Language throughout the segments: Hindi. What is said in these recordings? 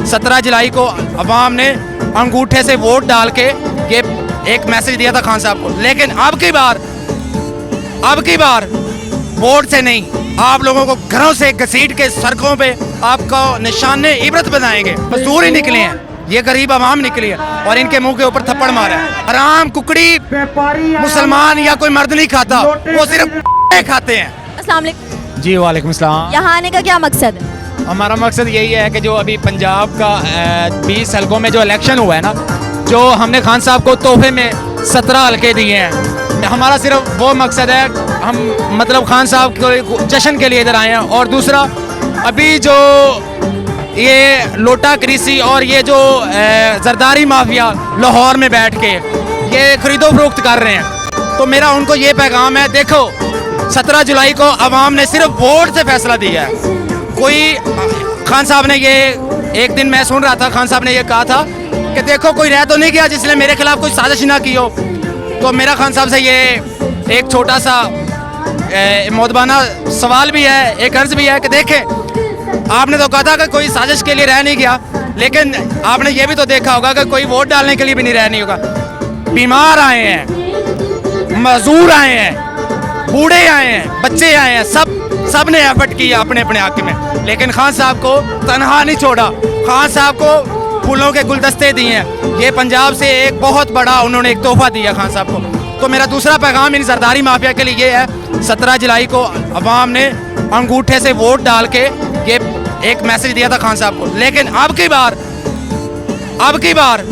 17 जुलाई को अवाम ने अंगूठे से वोट डाल के ये एक मैसेज दिया था खान साहब को, लेकिन अब की बार वोट से नहीं, आप लोगों को घरों से घसीट के सड़कों पे आपको निशाने इबरत बनाएंगे। मजदूर ही निकले हैं, ये गरीब आवाम निकली है और इनके मुंह के ऊपर थप्पड़ मारा है। हराम कुकड़ी मुसलमान या कोई मर्द नहीं खाता, वो सिर्फ खाते हैं। अस्सलाम वालेकुम। जी वालेकुम सलाम। यहाँ आने का क्या मकसद है? हमारा मकसद यही है कि जो अभी पंजाब का 20 हल्कों में जो इलेक्शन हुआ है ना, जो हमने खान साहब को तोहफे में 17 हल्के दिए हैं, हमारा सिर्फ वो मकसद है, हम मतलब खान साहब को जश्न के लिए इधर आए हैं। और दूसरा, अभी जो ये लोटा क्रीसी और ये जो जरदारी माफिया लाहौर में बैठ के ये खरीदो फरोख्त कर रहे हैं, तो मेरा उनको ये पैगाम है, देखो 17 जुलाई को अवाम ने सिर्फ वोट से फैसला दिया है। कोई खान साहब ने ये एक दिन मैं सुन रहा था, खान साहब ने ये कहा था कि देखो कोई रह तो नहीं गया जिसने मेरे खिलाफ कोई साजिश ना की हो। तो मेरा खान साहब से ये एक छोटा सा मोदबाना सवाल भी है, एक अर्ज भी है कि देखें, आपने तो कहा था कि कोई साजिश के लिए रह नहीं गया, लेकिन आपने ये भी तो देखा होगा कि कोई वोट डालने के लिए भी नहीं रह नहीं होगा। बीमार आए हैं, मजदूर आए हैं, बूढ़े आए हैं, बच्चे आए हैं, सब ने एफर्ट किया अपने अपने हक में, लेकिन खान साहब को तनहा नहीं छोड़ा। खान साहब को फूलों के गुलदस्ते दिए हैं। ये पंजाब से एक बहुत बड़ा उन्होंने एक तोहफा दिया खान साहब को। तो मेरा दूसरा पैगाम इन जरदारी माफिया के लिए ये है, 17 जुलाई को अवाम ने अंगूठे से वोट डाल के ये एक मैसेज दिया था खान साहब को, लेकिन अब की बार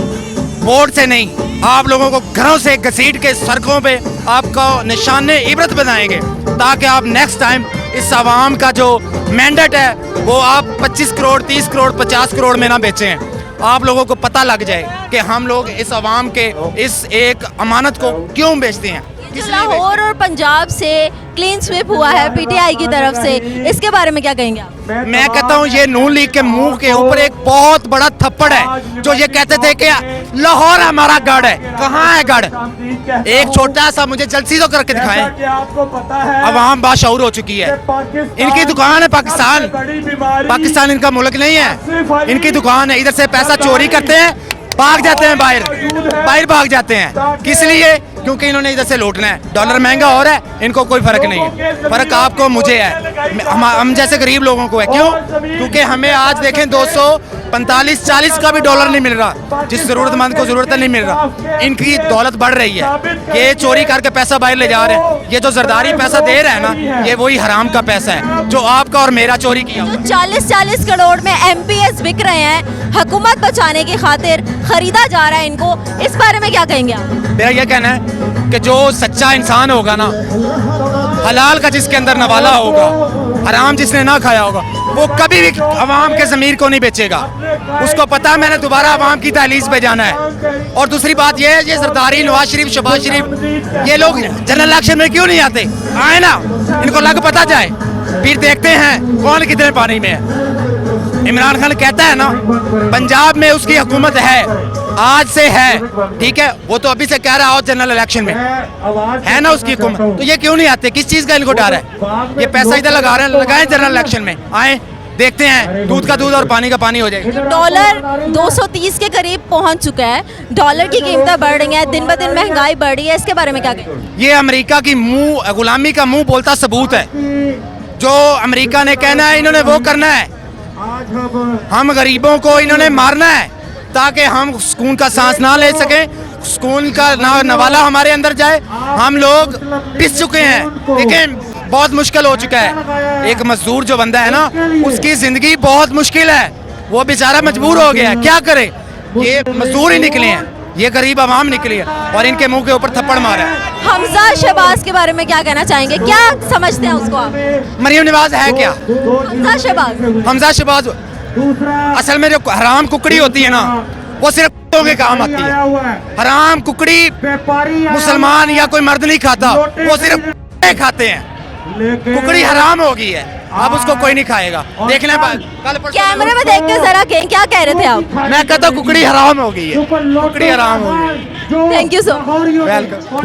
वोट से नहीं, आप लोगों को घरों से घसीट के सड़कों पे आपको निशाने इबरत बनाएंगे, ताकि आप नेक्स्ट टाइम इस आवाम का जो मैंडेट है वो आप 25 करोड़ 30 करोड़ 50 करोड़ में ना बेचें। आप लोगों को पता लग जाए कि हम लोग इस आवाम के इस एक अमानत को क्यों बेचते हैं। लाहौर और पंजाब से क्लीन स्वीप हुआ है पीटीआई की तरफ से, इसके बारे में क्या कहेंगे आप? मैं कहता हूँ ये नून लीग के मुंह के ऊपर एक बहुत बड़ा थप्पड़ है। जो ये कहते थे कि लाहौर हमारा गढ़ है, कहाँ है गढ़? एक छोटा सा मुझे जलसी तो करके दिखाएं। अवाम बाशऊर हो चुकी है, इनकी दुकान है पाकिस्तान इनका मुल्क नहीं है, इनकी दुकान है। इधर से पैसा चोरी करते हैं, भाग जाते हैं बाहर भाग जाते हैं। किस लिए? क्योंकि इन्होंने इधर से लूटना है। डॉलर महंगा हो रहा है, इनको कोई फर्क नहीं है। फर्क आपको मुझे है, हम जैसे गरीब लोगों को है। क्यों? क्योंकि हमें आज देखें 245-40 का भी डॉलर नहीं मिल रहा, जिस जरूरतमंद को जरूरत नहीं मिल रहा। इनकी दौलत बढ़ रही है, ये चोरी करके पैसा बाहर ले जा रहे हैं। ये जो जरदारी पैसा दे रहा है ना, ये वही हराम का पैसा है जो आपका और मेरा चोरी किया। 40-40 करोड़ में एमपीएस बिक रहे हैं, हुकूमत बचाने की खातिर खरीदा जा रहा है इनको, इस बारे में क्या कहेंगे आप? मेरा यह कहना है कि जो सच्चा इंसान होगा ना, हलाल का जिसके अंदर नवाला होगा, हराम जिसने ना खाया होगा, वो कभी भी अवाम के ज़मीर को नहीं बेचेगा। उसको पता है मैंने दोबारा अवाम की दहलीज पे जाना है। और दूसरी बात ये है, ये जरदारी, नवाज शरीफ, शहबाज शरीफ, ये लोग जनरल इलेक्शन में क्यों नहीं आते? आए ना, इनको लग पता जाए, फिर देखते हैं कौन कितने पानी में है। इमरान खान कहता है ना पंजाब में उसकी हुकूमत है, आज से है, ठीक है, वो तो अभी से कह रहा हो जनरल इलेक्शन में है ना उसकी हुकूमत, तो ये क्यों नहीं आते? किस चीज का इनको डर है? ये पैसा इधर लगा रहे हैं, लगाए जनरल इलेक्शन में, आए देखते हैं, दूध का दूध और पानी का पानी हो जाएगा। डॉलर 230 के करीब पहुंच चुका है, डॉलर की कीमतें बढ़ रही हैं, दिन ब दिन महंगाई बढ़ रही है, इसके बारे में क्या कहेंगे? ये अमेरिका की गुलामी का मुंह बोलता सबूत है। जो अमेरिका ने कहना है इन्होंने वो करना है। हम गरीबों को इन्होंने मारना है ताकि हम सुकून का सांस ना ले सकें, सुकून का नवाला हमारे अंदर जाए। हम लोग पिस चुके हैं, देखें बहुत मुश्किल हो चुका है। एक मजदूर जो बंदा है ना, उसकी जिंदगी बहुत मुश्किल है, वो बेचारा मजबूर हो गया है, क्या करे? ये मजदूर ही निकले हैं, ये गरीब आवाम निकली है और इनके मुंह के ऊपर थप्पड़ मारा है। हमजा शहबाज के बारे में क्या कहना चाहेंगे? क्या समझते हैं उसको आप? मरियम नवाज है क्या? हमजा शहबाज असल में जो हराम कुकड़ी होती है ना, वो सिर्फ के काम आती है। हराम कुकड़ी मुसलमान या कोई मर्द नहीं खाता, वो सिर्फ खाते हैं। कुकड़ी हराम हो गई है, अब उसको कोई नहीं खाएगा। देखना कल कैमरे में देख के जरा क्या कह रहे थे आप? मैं कहता हूँ कुकड़ी हराम हो गई है, कुकड़ी हराम हो गई है। Thank you so much. Welcome.